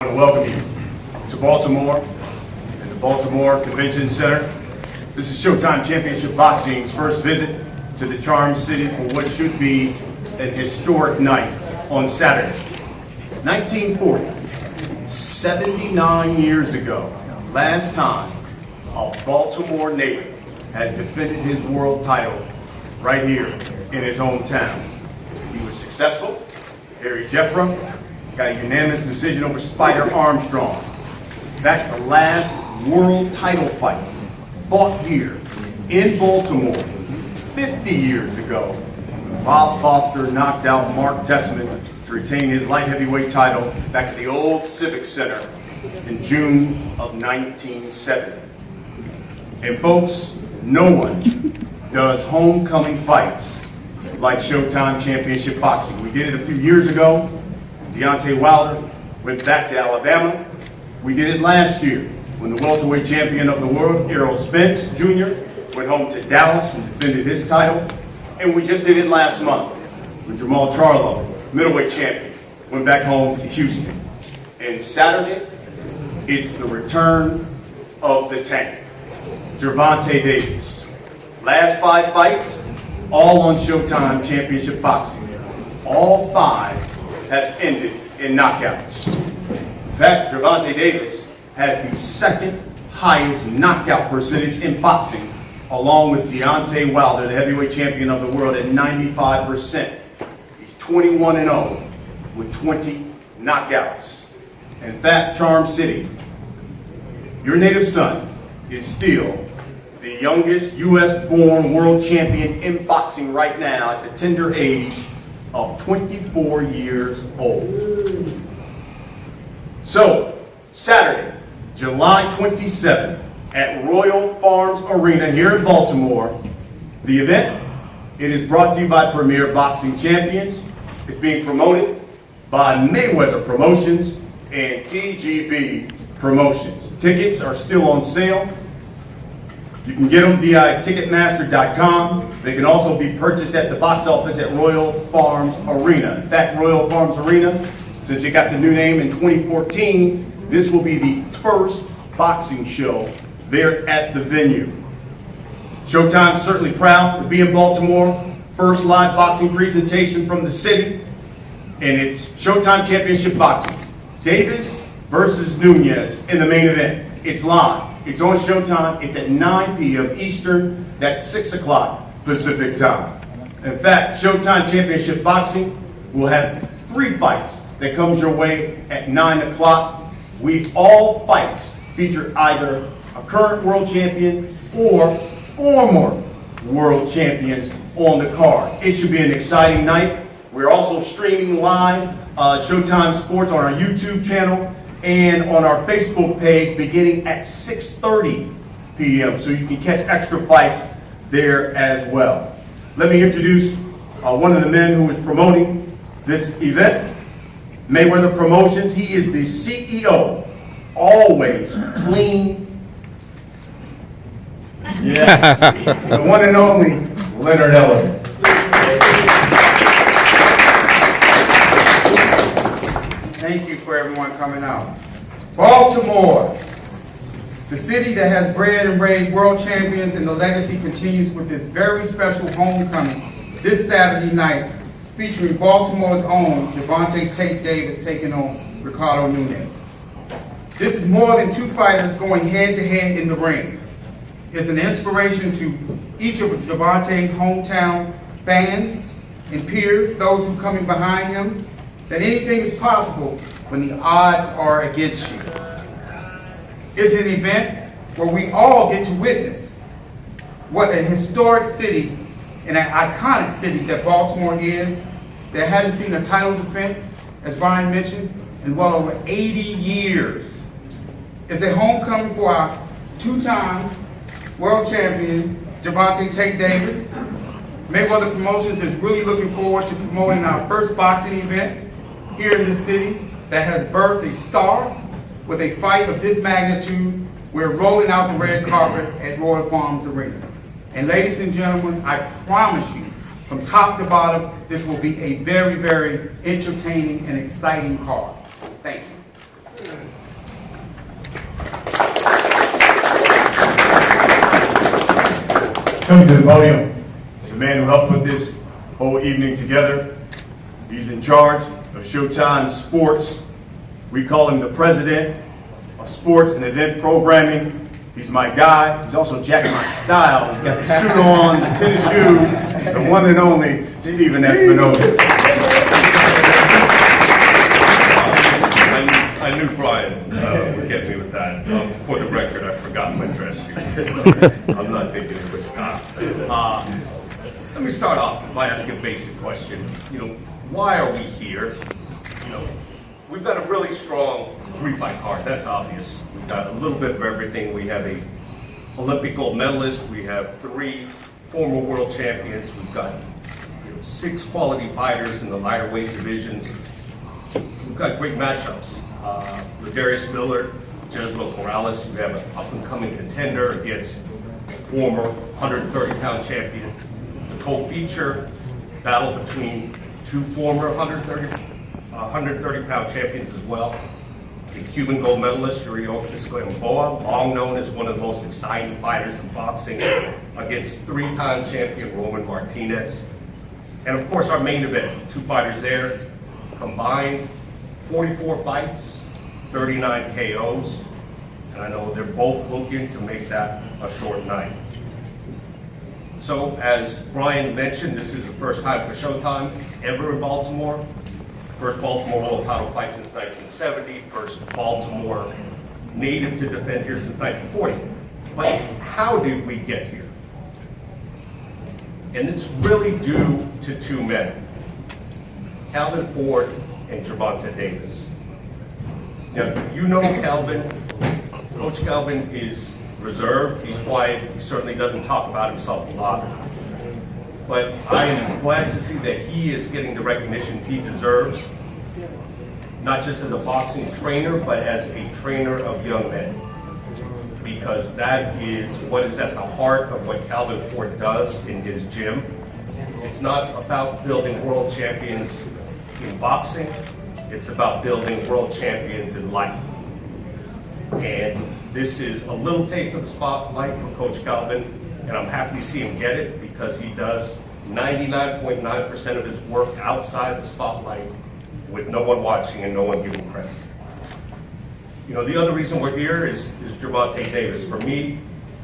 I want to welcome you to Baltimore and the Baltimore Convention Center. This is Showtime Championship Boxing's first visit to the Charm City for what should be an historic night on Saturday. 1940, 79 years ago, last time a Baltimore native has defended his world title right here in his hometown. He was successful. Harry Jeffra got a unanimous decision over Spider Armstrong. In fact, the last world title fight fought here in Baltimore 50 years ago. Bob Foster knocked out Mark Tessman to retain his light heavyweight title back at the old Civic Center in June of 1970. And folks, no one does homecoming fights like Showtime Championship Boxing. We did it a few years ago. Deontay Wilder went back to Alabama. We did it last year when the welterweight champion of the world, Errol Spence Jr., went home to Dallas and defended his title. And we just did it last month when Jamal Charlo, middleweight champion, went back home to Houston. And Saturday, it's the return of the tank, Gervonta Davis. Last 5 fights, all on Showtime Championship Boxing. All 5 have ended in knockouts. In fact, Gervonta Davis has the second highest knockout percentage in boxing, along with Deontay Wilder, the heavyweight champion of the world, at 95%. He's 21-0 with 20 knockouts. In fact, Charm City, your native son is still the youngest U.S.-born world champion in boxing right now at the tender age of 24 years old. So, Saturday, July 27th at Royal Farms Arena here in Baltimore, the event, it is brought to you by Premier Boxing Champions. It's being promoted by Mayweather Promotions and TGB Promotions. Tickets are still on sale. You can get them via Ticketmaster.com. They can also be purchased at the box office at Royal Farms Arena. In fact, Royal Farms Arena, since it got the new name in 2014, this will be the first boxing show there at the venue. Showtime's certainly proud to be in Baltimore. First live boxing presentation from the city. And it's Showtime Championship Boxing. Davis versus Nunez in the main event. It's live. It's on Showtime. It's at 9 p.m. Eastern. That's 6 o'clock Pacific time. In fact, Showtime Championship Boxing will have 3 fights that comes your way at 9 o'clock. All fights feature either a current world champion or former world champions on the card. It should be an exciting night. We're also streaming live Showtime Sports on our YouTube channel and on our Facebook page beginning at 6:30 p.m. so you can catch extra fights there as well. Let me introduce one of the men who is promoting this event, Mayweather Promotions. He is the CEO, always clean. Yes, the one and only Leonard Ellerbe. Thank you for everyone coming out. Baltimore, the city that has bred and raised world champions, and the legacy continues with this very special homecoming this Saturday night, featuring Baltimore's own Gervonta Davis taking on Ricardo Nunez. This is more than 2 fighters going head-to-head in the ring. It's an inspiration to each of Gervonta's hometown fans and peers, those who are coming behind him, that anything is possible when the odds are against you. It's an event where we all get to witness what a historic city and an iconic city that Baltimore is, that hasn't seen a title defense, as Brian mentioned, in well over 80 years. It's a homecoming for our 2-time world champion, Gervonta Davis. Mayweather Promotions is really looking forward to promoting our first boxing event here in this city that has birthed a star with a fight of this magnitude. We're rolling out the red carpet at Royal Farms Arena. And ladies and gentlemen, I promise you, from top to bottom, this will be a very, very entertaining and exciting card. Thank you. Coming to the podium is a man who helped put this whole evening together. He's in charge of Showtime Sports. We call him the president of sports and event programming. He's my guy. He's also jacking my style. He's got the suit on, the tennis shoes, the one and only Stephen Espinoza. I knew Brian would get me with that. For the record, I forgot my dress shoes. I'm not taking a quick stop. Let me start off by asking a basic question. Why are we here? We've got a really strong 3-fight card. That's obvious. We've got a little bit of everything. We have a Olympic gold medalist. We have 3 former world champions. We've got 6 quality fighters in the lighter weight divisions. We've got great matchups. Ladarius Miller, Jesmo Corrales, we have an up-and-coming contender against former 130-pound champion. The co-feature battle between 2 former 130-pound champions as well. The Cuban gold medalist, Gamboa, long known as one of the most exciting fighters in boxing, against 3-time champion Roman Martinez. And of course, our main event, 2 fighters there, combined 44 fights, 39 KOs, and I know they're both looking to make that a short night. So, as Brian mentioned, this is the first time for Showtime ever in Baltimore. First Baltimore world title fight since 1970, first Baltimore native to defend here since 1940. But how did we get here? And it's really due to 2 men, Calvin Ford and Gervonta Davis. Now, Calvin. Coach Calvin is reserved. He's quiet. He certainly doesn't talk about himself a lot. But I am glad to see that he is getting the recognition he deserves, not just as a boxing trainer, but as a trainer of young men. Because that is what is at the heart of what Calvin Ford does in his gym. It's not about building world champions in boxing, it's about building world champions in life. And this is a little taste of the spotlight for Coach Calvin, and I'm happy to see him get it because he does 99.9% of his work outside the spotlight with no one watching and no one giving credit. The other reason we're here is Gervonta Davis. For me,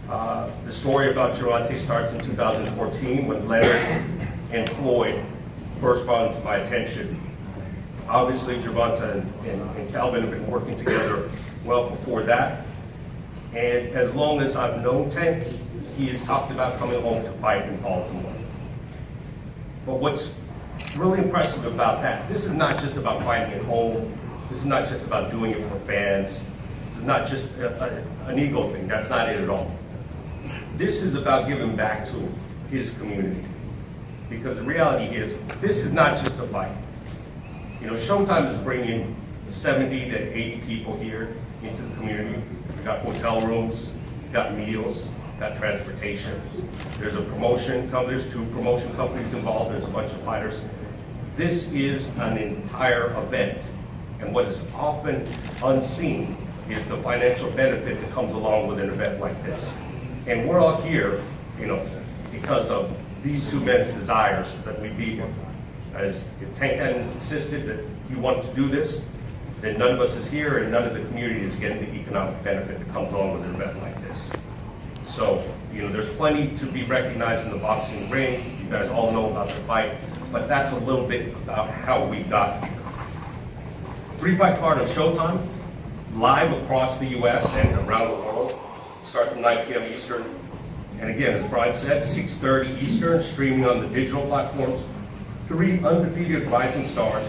the story about Gervonta starts in 2014 when Leonard and Floyd first brought him to my attention. Obviously, Gervonta and Calvin have been working together well before that. And as long as I've known Tank, he has talked about coming home to fight in Baltimore. But what's really impressive about that, this is not just about fighting at home. This is not just about doing it for fans. This is not just an ego thing. That's not it at all. This is about giving back to his community. Because the reality is, this is not just a fight. Showtime is bringing 70 to 80 people here into the community. We got hotel rooms, we got meals, we got transportation. There's a promotion, there's 2 promotion companies involved, there's a bunch of fighters. This is an entire event. And what is often unseen is the financial benefit that comes along with an event like this. And we're all here, because of these 2 men's desires that we be here. As if Tank hadn't insisted that he wanted to do this, then none of us is here and none of the community is getting the economic benefit that comes along with an event like this. So, there's plenty to be recognized in the boxing ring. You guys all know about the fight, but that's a little bit about how we got here. 3-fight card of Showtime, live across the U.S. and around the world. Starts at 9 p.m. Eastern. And again, as Brian said, 6:30 Eastern, streaming on the digital platforms. 3 undefeated rising stars,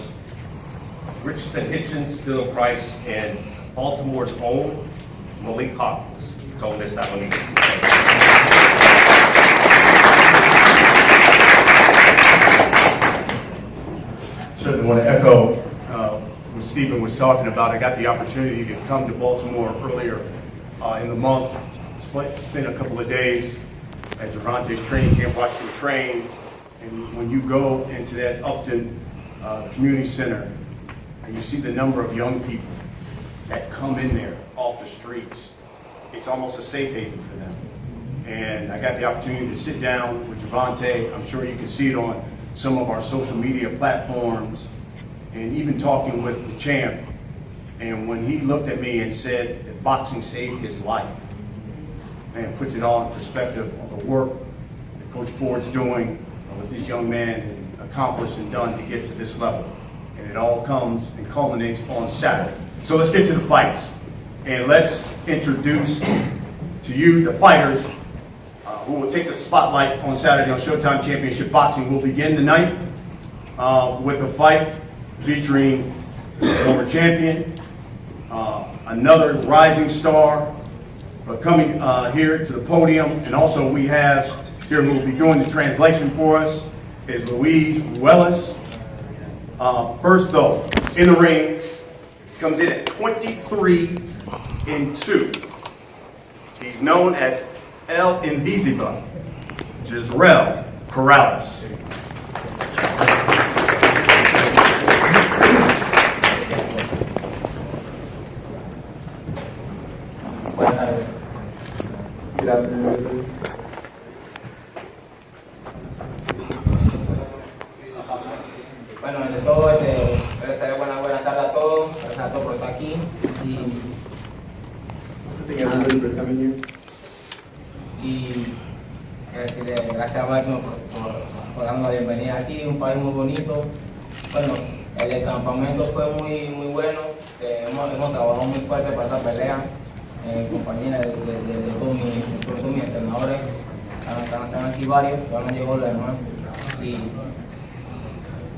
Richardson Hitchens, Dylan Price, and Baltimore's own Malik Hawkins. Don't miss that one either. Certainly want to echo what Stephen was talking about. I got the opportunity to come to Baltimore earlier in the month, spend a couple of days at Gervonta's training camp, watch him train. And when you go into that Upton Community Center and you see the number of young people that come in there off the streets, it's almost a safe haven for them. And I got the opportunity to sit down with Gervonta. I'm sure you can see it on some of our social media platforms, and even talking with the champ. And when he looked at me and said that boxing saved his life, man, puts it all in perspective of the work that Coach Ford's doing, what this young man has accomplished and done to get to this level. And it all comes and culminates on Saturday. So let's get to the fights. And let's introduce to you the fighters who will take the spotlight on Saturday on Showtime Championship Boxing. We'll begin tonight with a fight featuring the former champion, another rising star, but coming here to the podium. And also we have here who will be doing the translation for us is Luis Ruelas. First though, in the ring, comes in at 23-2. He's known as El Invisible, Jezreel Corrales. Good afternoon, everybody. Bueno, ante todo, buenas tardes a todos, gracias a todos por estar aquí Thank everybody for coming here. y decirle gracias a Baltimore por darnos la bienvenida aquí, un país muy bonito. Bueno, el campamento fue muy bueno, hemos trabajado muy fuerte para esta pelea, en compañía de todos mis entrenadores, están aquí varios, todavía no llegó lo demás. Y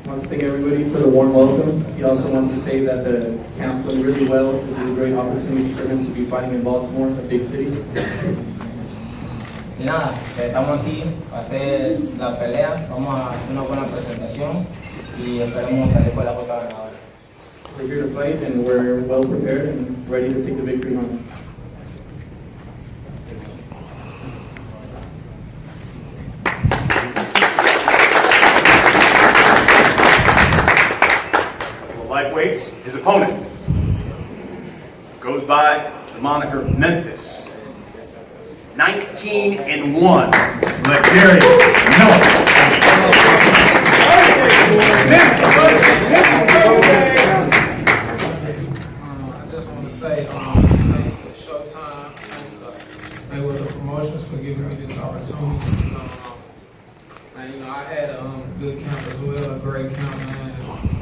I want to thank everybody for the warm welcome. He also wants to say that the camp went really well. This is a great opportunity for him to be fighting in Baltimore, a big city. Y nada, estamos aquí para hacer la pelea, vamos a hacer una buena presentación y esperemos salir con la cosa ganadora. We're here to fight and we're well prepared and ready to take the victory home. Lightweights, his opponent goes by the moniker Memphis. 19-1, Ladarius Miller. I just want to say thanks to Showtime, thanks to Mayweather Promotions for giving me this opportunity. And I had a good camp as well, a great camp, man.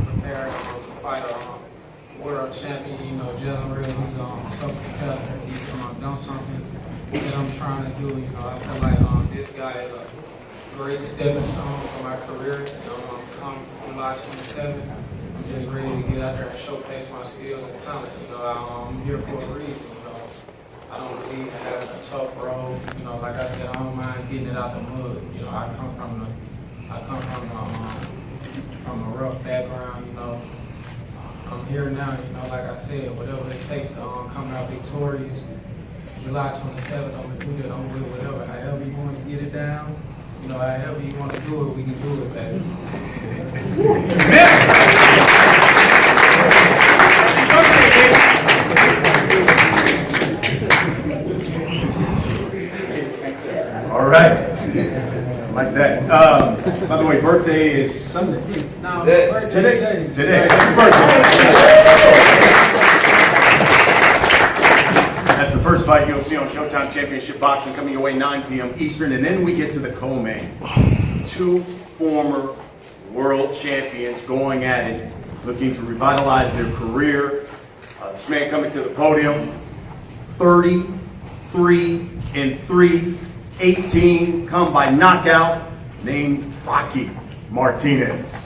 Prepared to fight a world champion. Jezreel is tough competitor. He's done something that I'm trying to do. I feel like this guy is a great stepping stone for my career. Come July 27th, I'm just ready to get out there and showcase my skills and talent. I'm here for a reason. I don't believe in having a tough road. Like I said, I don't mind getting it out the mud. I come from a rough background. I'm here now. Like I said, whatever it takes to come out victorious. July 27th, I'm gonna do that. I'm gonna do whatever. However you want to get it down. However you want to do it, we can do it, baby. All right, like that. By the way, birthday is Sunday. No, Today. Happy birthday. That's the first fight you'll see on Showtime Championship Boxing, coming your way 9 p.m. Eastern, and then we get to the co-main. Two former world champions going at it, looking to revitalize their career. This man coming to the podium, 33-3, 18 come by knockout, named Rocky Martinez.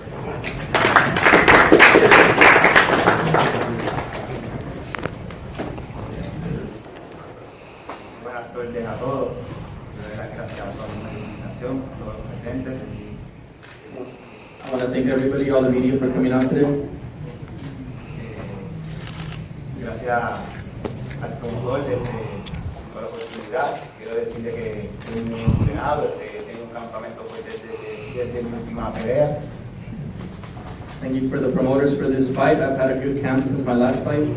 Buenas tardes a todos. Gracias por la invitación, a todos los presentes. I want to thank everybody, all the media, for coming out today. Gracias al promotor por la oportunidad. Quiero decirle que estoy muy emocionado. Tengo un campamento pues, desde mi última pelea. Thank you for the promoters for this fight. I've had a good camp since my last fight.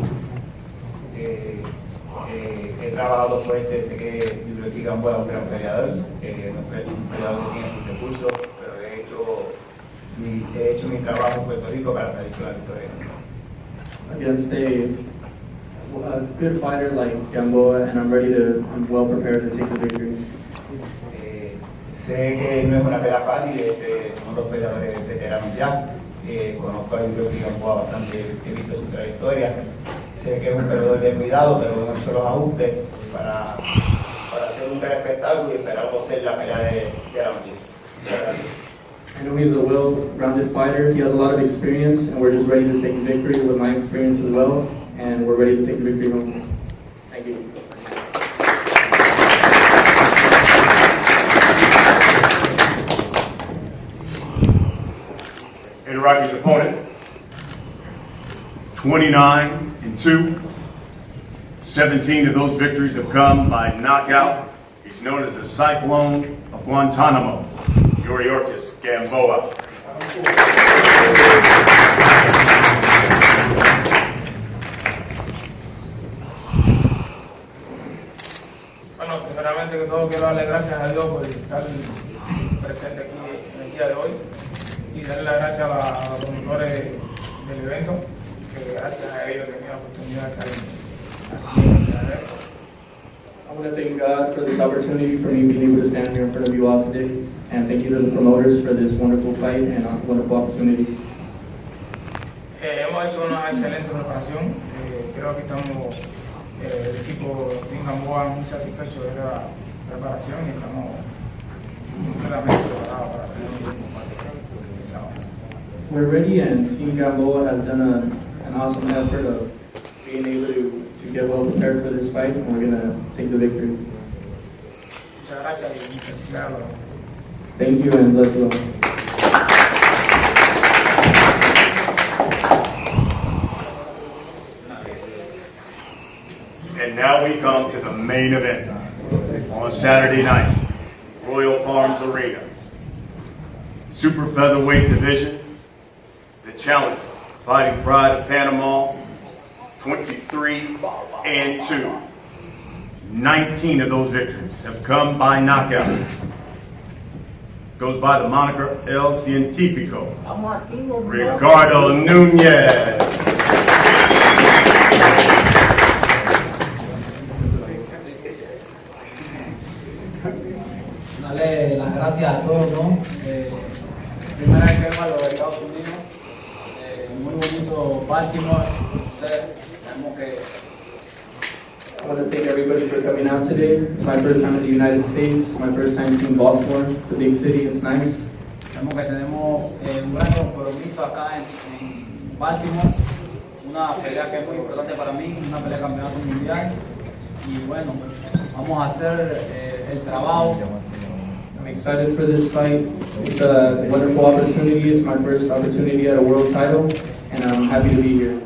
he trabajado fuerte, sé que Gamboa es un gran peleador, un peleador que tiene sus recursos, pero he hecho mi trabajo en Puerto Rico para salir con la victoria. Against a good fighter like Gamboa, and I'm well prepared to take the victory. Sé que no es una pelea fácil, son dos peleadores veteranos ya. Conozco a Gamboa bastante, he visto su trayectoria. Sé que es un peleador de cuidado, pero con muchos los ajustes para hacer un gran espectáculo y esperamos ser la pelea de la noche. Muchas gracias. I know he's a well-rounded fighter. He has a lot of experience, and we're just ready to take the victory with my experience as well, and we're ready to take the victory home. Thank you. Rocky's opponent, 29-2. 17 of those victories have come by knockout. He's known as the Cyclone of Guantanamo, Yorkis Gamboa. Bueno, primeramente que todo quiero darle gracias a Dios por estar presente aquí en el día de hoy y darle las gracias a los promotores del evento, que gracias a ellos tenía la oportunidad de estar aquí en el evento. I want to thank God for this opportunity for me being able to stand here in front of you all today, and thank you to the promoters for this wonderful fight and wonderful opportunity. Hemos hecho una excelente preparación. Creo que estamos, el equipo de Gamboa muy satisfecho de la preparación y estamos completamente preparados para tener un combate el sábado. We're ready, and Team Gamboa has done an awesome effort of being able to get well prepared for this fight, and we're going to take the victory. Muchas gracias y felicidades. Thank you, and bless you all. And now we come to the main event on Saturday night, Royal Farms Arena. Super featherweight division, the challenger, Fighting Pride of Panama, 23-2. 19 of those victories have come by knockout. Goes by the moniker El Científico, Ricardo Nunez. Darle las gracias a todos, ¿no? Primera vez que vengo a los Estados Unidos, muy bonito Baltimore, sabemos que I want to thank everybody for coming out today. It's my first time in the United States, my first time seeing Baltimore. It's a big city, it's nice. sabemos que tenemos un gran compromiso acá en Baltimore, una pelea que es muy importante para mí, una pelea de campeonato mundial, y bueno, vamos a hacer el trabajo. I'm excited for this fight. It's a wonderful opportunity. It's my first opportunity at a world title, and I'm happy to be here.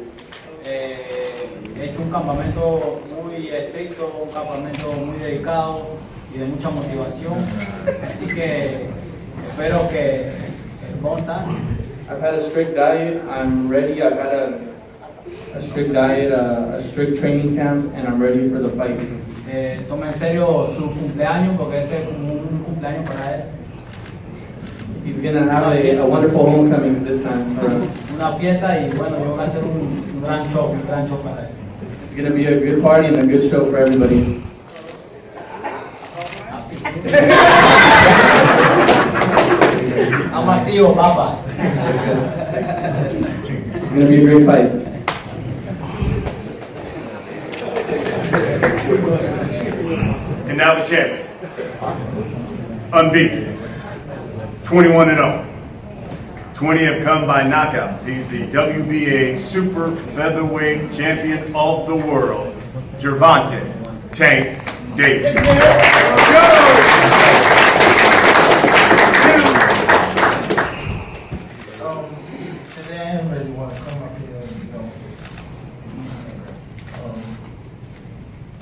He hecho un campamento muy estricto, un campamento muy dedicado y de mucha motivación, así que espero que el Bonta. I've had a strict diet. I'm ready. I've had a strict diet, a strict training camp, and I'm ready for the fight. Tome en serio su cumpleaños porque este es como un cumpleaños para él. He's gonna have a wonderful homecoming this time. Una fiesta y bueno, yo voy a hacer un gran show para él. It's gonna be a good party and a good show for everybody. I'm activo, papa. It's gonna be a great fight. And now the champion, unbeaten, 21-0. 20 have come by knockouts. He's the WBA Super Featherweight Champion of the World, Gervonta Tank Davis. Today I didn't really want to come up here and,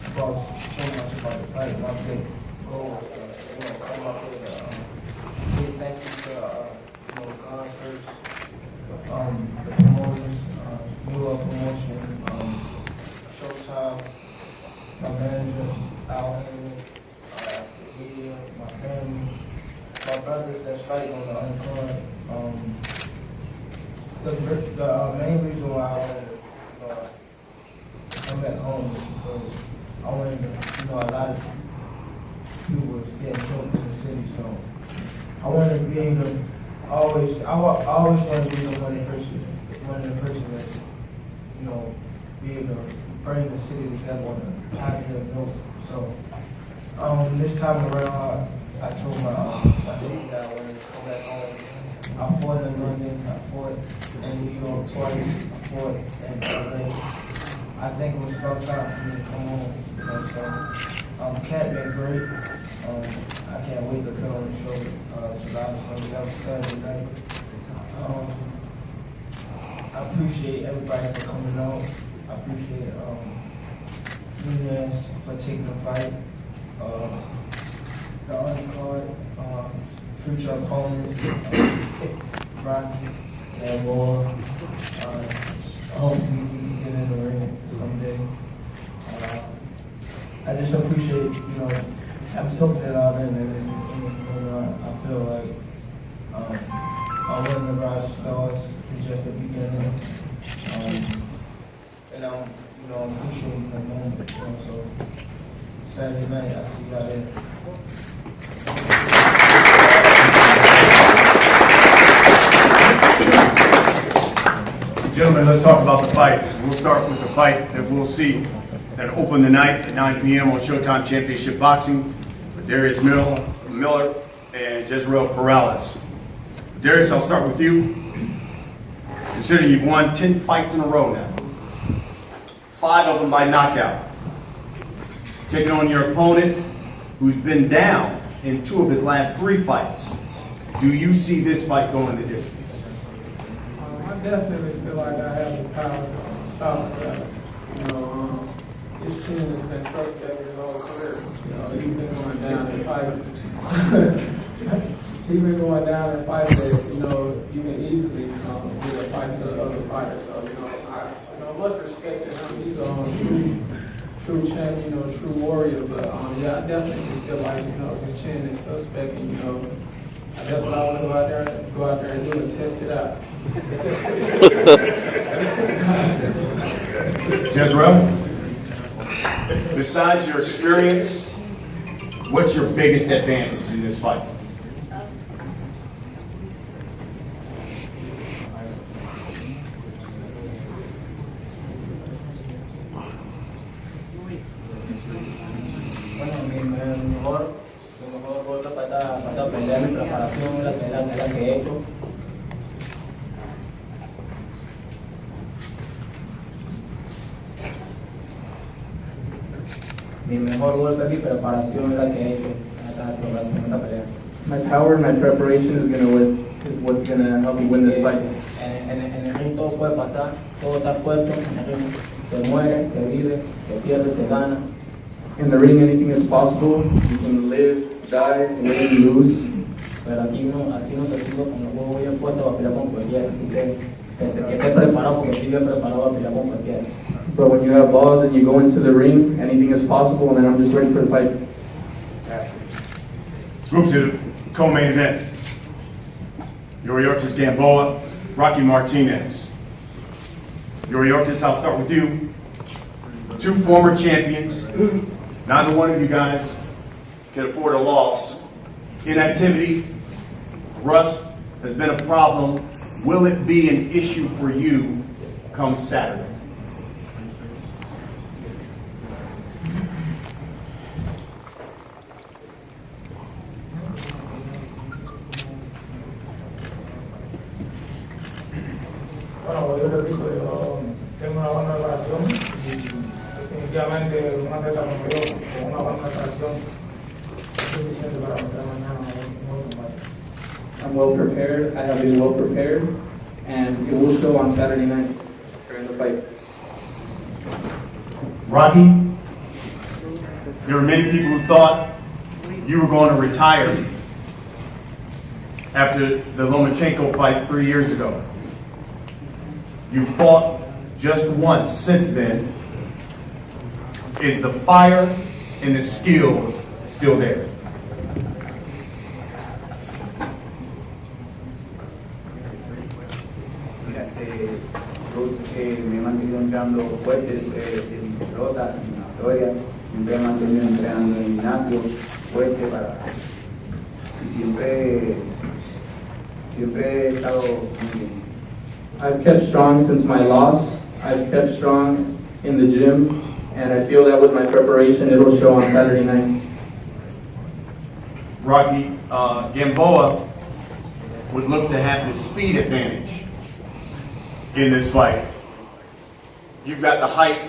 about so much about the fight. My big goal was to, come up here and say thank you to, God first, the promoters, New York Promotion, Showtime, my manager, that's fighting on the undercard. The main reason why I wanted to come back home is because I wanted to, a lot of people was getting killed in the city, so I wanted to be able to I always want to be the one of the person that's, be able to bring the city together on a positive note. So, this time around, I told my team that I wanted to come back home. I fought in London, I fought in New York twice, I fought in LA. I think it was about time for me to come home. So, camp been great. I can't wait to put on the show July 27th, Saturday night. I appreciate everybody for coming out. I appreciate Nunez for taking the fight. The undercard, future opponents, Rocky, Gamboa. Hopefully we can get in the ring someday. I just appreciate, I'm talking it all in, and I feel like I won the Rise of Stars is just the beginning. And I'm appreciating the moment. So Saturday night, I see y'all there. Gentlemen, let's talk about the fights. We'll start with the fight that we'll see that opened the night at 9 p.m. on Showtime Championship Boxing with Darius Miller and Jezreel Corrales. Darius, I'll start with you. Considering you've won 10 fights in a row now, 5 of them by knockout, taking on your opponent who's been down in 2 of his last 3 fights. Do you see this fight going the distance? I definitely feel like I have the power to stop that. His chin has been suspect his whole career. He's been going down in fights. He's been going down in fights that, you can easily get a fight to the other fighter. So, I much respect to him. He's a true champion, true warrior. But, I definitely feel like, his chin is suspect and, that's what I want to go out there and do and test it out. Jezreel, besides your experience, what's your biggest advantage in this fight? Bueno, mi mejor golpe para pelear, mi preparación es la que he hecho. Mi mejor golpe, mi preparación es la que he hecho esta pelea. My power and my preparation is what's gonna help me win this fight. En el ring todo puede pasar, todo está puesto, en el ring se muere, se vive, se pierde, se gana. In the ring, anything is possible. You can live, die, win, lose. Pero aquí no te sigo con los huevos bien puestos para pelear con cualquiera, así que esté preparado porque estoy bien preparado para pelear con cualquiera. But when you have balls and you go into the ring, anything is possible, and then I'm just ready for the fight. Fantastic. Let's move to the co-main event. Yuriorkis Gamboa, Rocky Martinez. Yuriorkis, I'll start with you. 2 former champions. Neither one of you guys can afford a loss. Inactivity, rust has been a problem. Will it be an issue for you come Saturday? Bueno, yo repito, yo tengo una buena relación y definitivamente un atleta como yo, con una buena relación, es suficiente para meter mañana un buen combate. I'm well prepared. I have been well prepared, and it will show on Saturday night during the fight. Rocky, there were many people who thought you were going to retire after the Lomachenko fight 3 years ago. You fought just once since then. Is the fire and the skills still there? Yo me he mantenido entrenando fuerte en pelota, en la Florida, siempre me he mantenido entrenando en el gimnasio fuerte y siempre he estado muy bien. I've kept strong since my loss. I've kept strong in the gym, and I feel that with my preparation, it'll show on Saturday night. Rocky, Gamboa would look to have the speed advantage in this fight. You've got the height,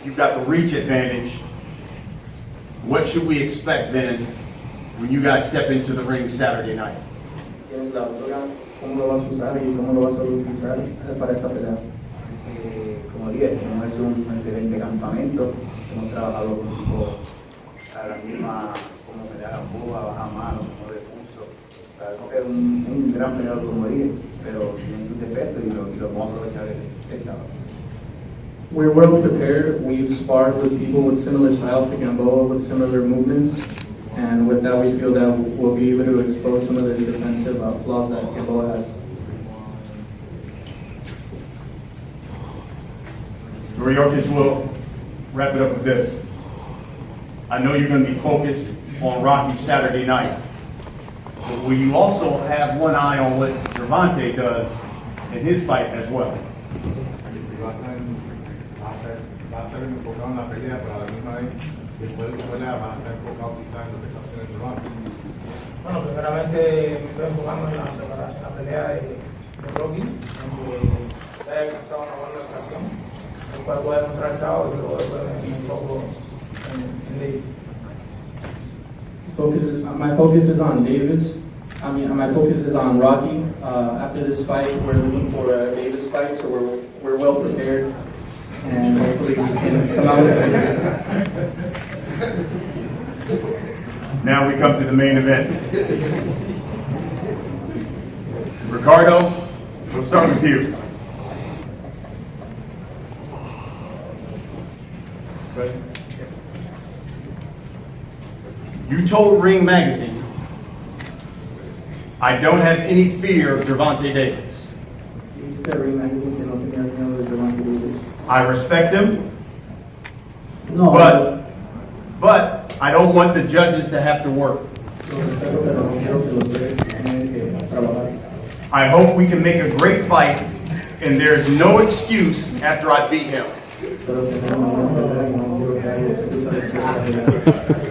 you've got the reach advantage. What should we expect then when you guys step into the ring Saturday night? ¿Tienes la altura? ¿Cómo lo vas a usar y cómo lo vas a utilizar para esta pelea? Como dije, hemos hecho un excelente campamento, hemos trabajado con tipo a la misma, como pelear a Gamboa, baja mano, como de pulso. Sabemos que es un gran peleador, como dije, pero tiene sus defectos y lo vamos a aprovechar el sábado. We're well prepared. We've sparred with people with similar styles to Gamboa, with similar movements, and with that we feel that we'll be able to expose some of the defensive flaws that Gamboa has. Yorkis will wrap it up with this. I know you're going to be focused on Rocky Saturday night, but will you also have one eye on what Gervonta does in his fight as well? Va a estar enfocado en la pelea, pero a la misma vez, después de la pelea, va a estar enfocado quizás en lo que está haciendo el Gervonta. Bueno, primeramente me estoy enfocando en la pelea de Rocky, donde ya he alcanzado una buena extracción, el cual voy a demostrar el sábado y luego después me enfoco en Davis. My focus is on Davis. My focus is on Rocky. After this fight, we're looking for a Davis fight, so we're well prepared. And hopefully we can come out with it. Now we come to the main event. Ricardo, we'll start with you. You told Ring Magazine, I don't have any fear of Gervonta Davis. I respect him, but I don't want the judges to have to work. I hope we can make a great fight, and there's no excuse after I beat him.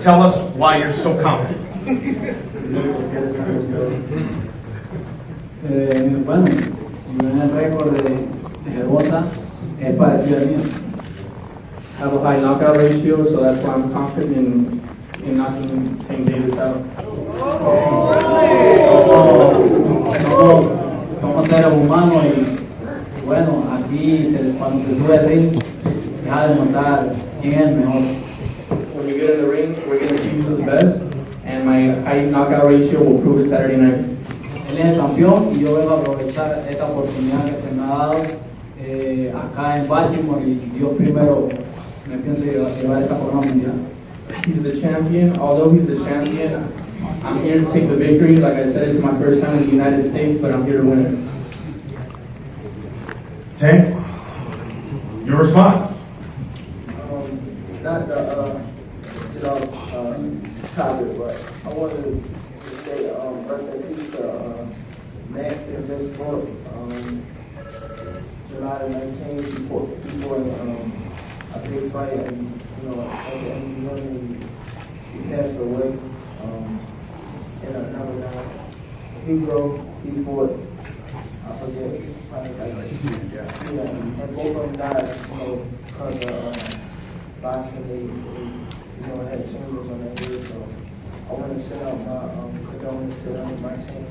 Tell us why you're so confident. Bueno, si ven el récord de Gervonta, es parecido al mío. I have a high knockout ratio, so that's why I'm confident in knocking Tank Davis out. Somos seres humanos y bueno, aquí cuando se sube al ring, deja de montar quién es el mejor. When you get in the ring, we're going to see who's the best, and my high knockout ratio will prove it Saturday night. Él es el campeón y yo vengo a aprovechar esta oportunidad que se me ha dado acá en Baltimore y Dios primero me pienso llevar esa corona mundial. He's the champion. Although he's the champion, I'm here to take the victory. Like I said, it's my first time in the United States, but I'm here to win it. Tank, your response? Not the topic, but I wanted to say rest in peace to Max that just fought July the 19th before a big fight, and at the end of the morning he passed away. In another round, Hugo, he fought, I forget, and both of them died, because of boxing. They had tumors on their head, so I want to send out my condolences to them. My saying,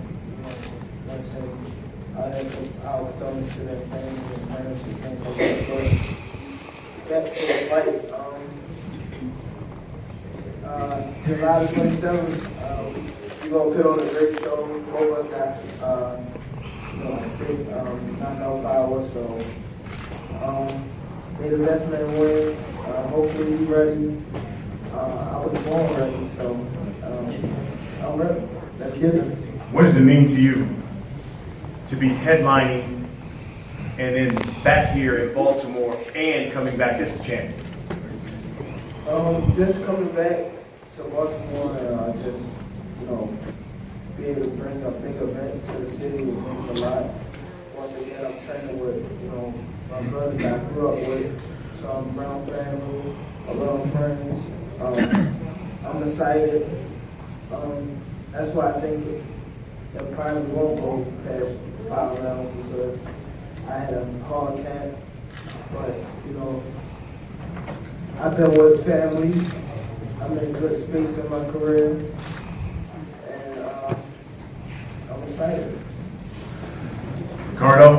our condolences to their family and friends and things like that. But back to the fight, July 27th, we're going to put on a great show. Both of us got, big knockout power, so may the best man win. Hopefully he's ready. I was born ready, so I'm ready. Let's get it. What does it mean to you to be headlining and then back here in Baltimore and coming back as a champion? Just coming back to Baltimore and just, be able to bring a big event to the city means a lot. Once again, I'm training with, my brothers I grew up with, some Brown family, a lot of friends. I'm excited. That's why I think it probably won't go past 5 rounds because I had a hard camp. But, I've been with family. I'm in a good space in my career. And I'm excited. Ricardo,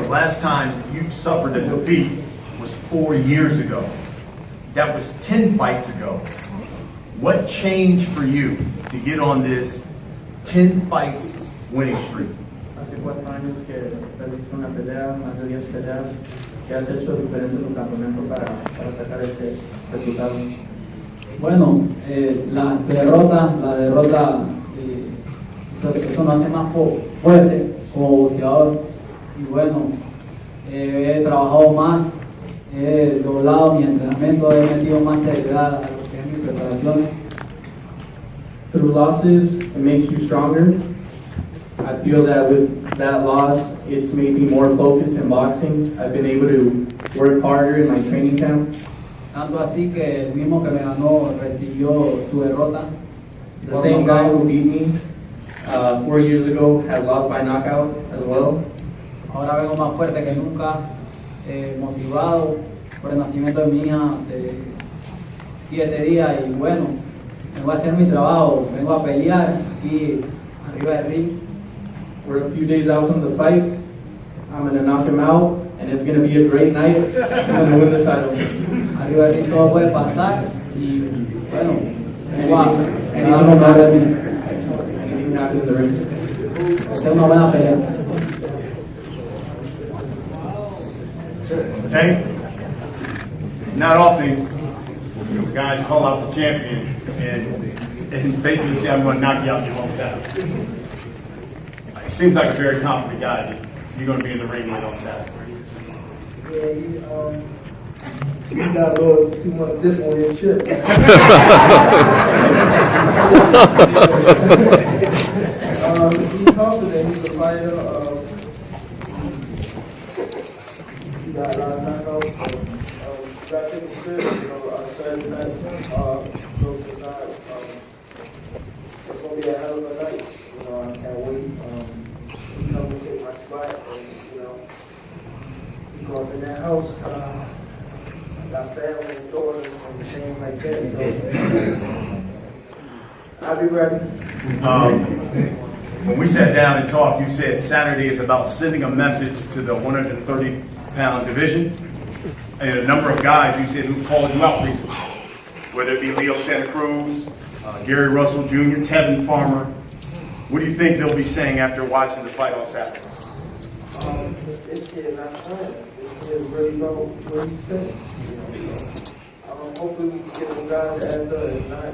last time you suffered a defeat was 4 years ago. That was 10 fights ago. What changed for you to get on this 10-fight winning streak? Hace 4 años que perdiste una pelea, más de 10 peleas. ¿Qué has hecho diferente en tu campamento para sacar ese resultado? Bueno, la derrota eso me hace más fuerte como boxeador. Y bueno, he trabajado más, he doblado mi entrenamiento, he metido más seriedad a lo que es mi preparación. Through losses, it makes you stronger. I feel that with that loss, it's made me more focused in boxing. I've been able to work harder in my training camp. Tanto así que el mismo que me ganó recibió su derrota. The same guy who beat me 4 years ago has lost by knockout as well. Ahora vengo más fuerte que nunca, motivado por el nacimiento de mi hija hace 7 días y bueno, vengo a hacer mi trabajo, vengo a pelear aquí arriba del ring. We're a few days out from the fight. I'm going to knock him out, and it's going to be a great night. I'm going to win the title. Arriba del ring todo puede pasar y bueno, Anything can happen in the ring. esta es una buena pelea. Tank, it's not often guys call out the champion and basically say, I'm going to knock you out your hometown. It seems like a very confident guy that you're going to be in the ring with on Saturday. Yeah, you got a little too much dip on your chip. He's confident. He's a fighter. He got a lot of knockouts. Got to take him serious. Saturday night, jokes aside, it's gonna be a hell of a night. I can't wait. He come and take my spot, and he goes in that house. Got family and daughters and things like that. So I'll be ready. When we sat down and talked, you said Saturday is about sending a message to the 130-pound division. And a number of guys you said who called you out recently, whether it be Leo Santa Cruz, Gary Russell Jr., Tevin Farmer. What do you think they'll be saying after watching the fight on Saturday? This kid not playing. This kid really know what he's saying. Hopefully we can get them guys after, if not,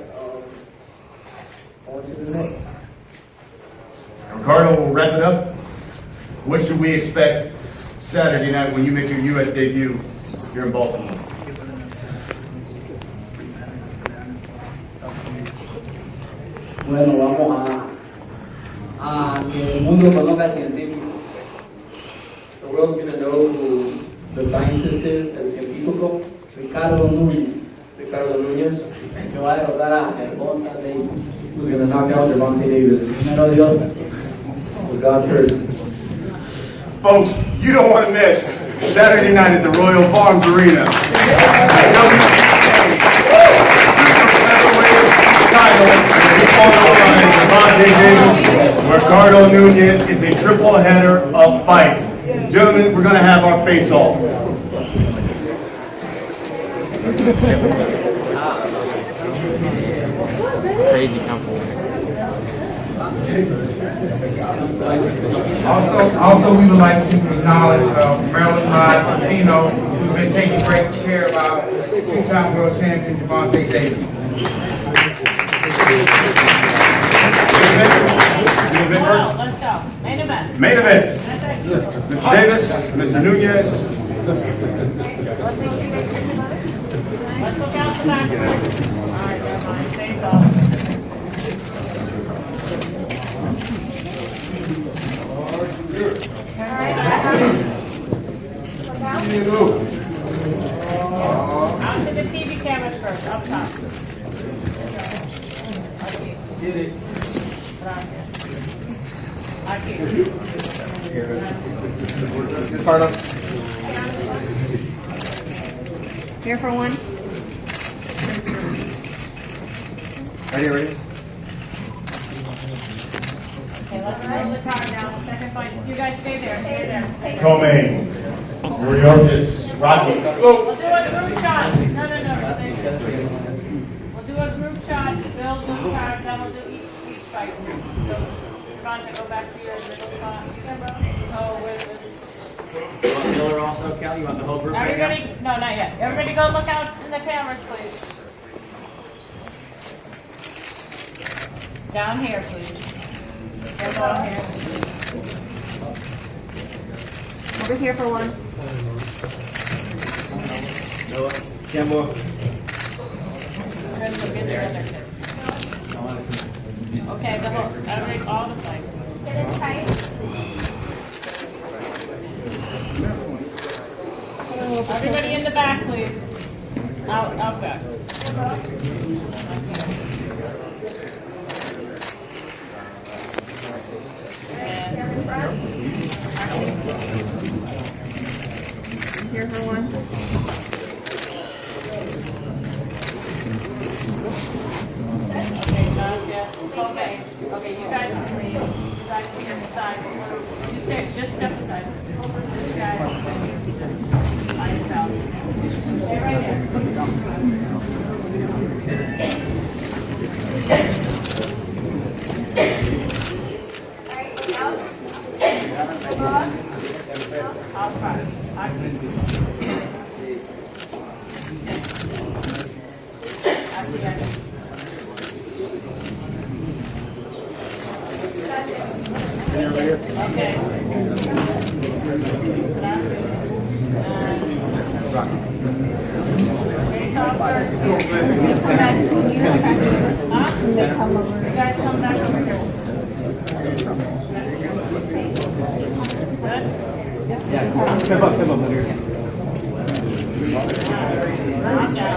on to the next. Ricardo, we'll wrap it up. What should we expect Saturday night when you make your U.S. debut here in Baltimore? Bueno, vamos a que el mundo conozca al científico. The world's going to know who the scientist is, el científico, Ricardo Nunez, que va a derrotar a Gervonta Davis. who's going to knock out Gervonta Davis. Primero Dios. With God first. Folks, you don't want to miss Saturday night at the Royal Farms Arena. Ricardo Nunez is a triple header of fights. Gentlemen, we're going to have our face-off. Crazy couple. Also, we would like to acknowledge Maryland Live Casino, who's been taking great care of our two-time world champion, Gervonta Davis. Let's go. Main event. Mr. Davis, Mr. Nunez. Let's look out the back. All right, never mind. Stay off. Out to the TV cameras first, up top. Get it. Aquí. Here for one. Ready? Okay, let's roll the card now. Second fight. You guys stay there. Stay there. Co-main, Mayorkas, Rocky. We'll do a group shot. No. Stay there. We'll do a group shot. Build group card. Then we'll do each fight. So, Gervonta, go back to your middle spot. Oh, where's it? You want Miller also, Cal? You want the whole group right now? Everybody, no, not yet. Everybody go look out in the cameras, please. Down here, please. Go down here. Over here for one. Noah, Gamboa. Okay, the whole, everybody, all the fights. Get it tight. Everybody in the back, please. Out back. Here for one. Okay, Josh, yes. Okay. Okay, you guys are free. You guys can get aside. Just step aside. This guy. By yourself. Stay right there. Out front. Okay. You guys come back over here. Good? Yeah, step up. Calm down.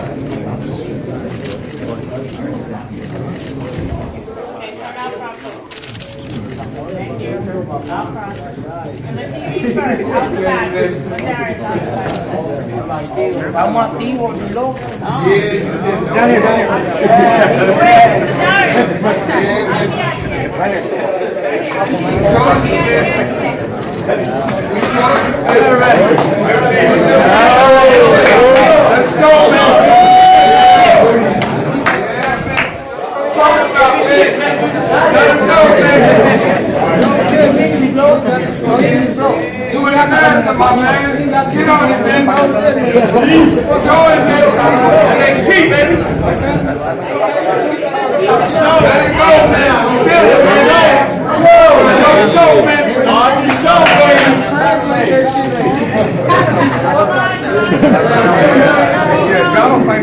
Okay, turn out properly. Thank you. Out front. And the TV first, out the back. The Darius out the back. I'm activo, loco. Down here. Darius. Right here. Let's go, man. Talk about this. Let us go, man. Do it in America, my man. Get on it, man. Show us it. NXP, baby. Let it go, man. Feel it, man. Show, man. On the show, baby. Y'all don't play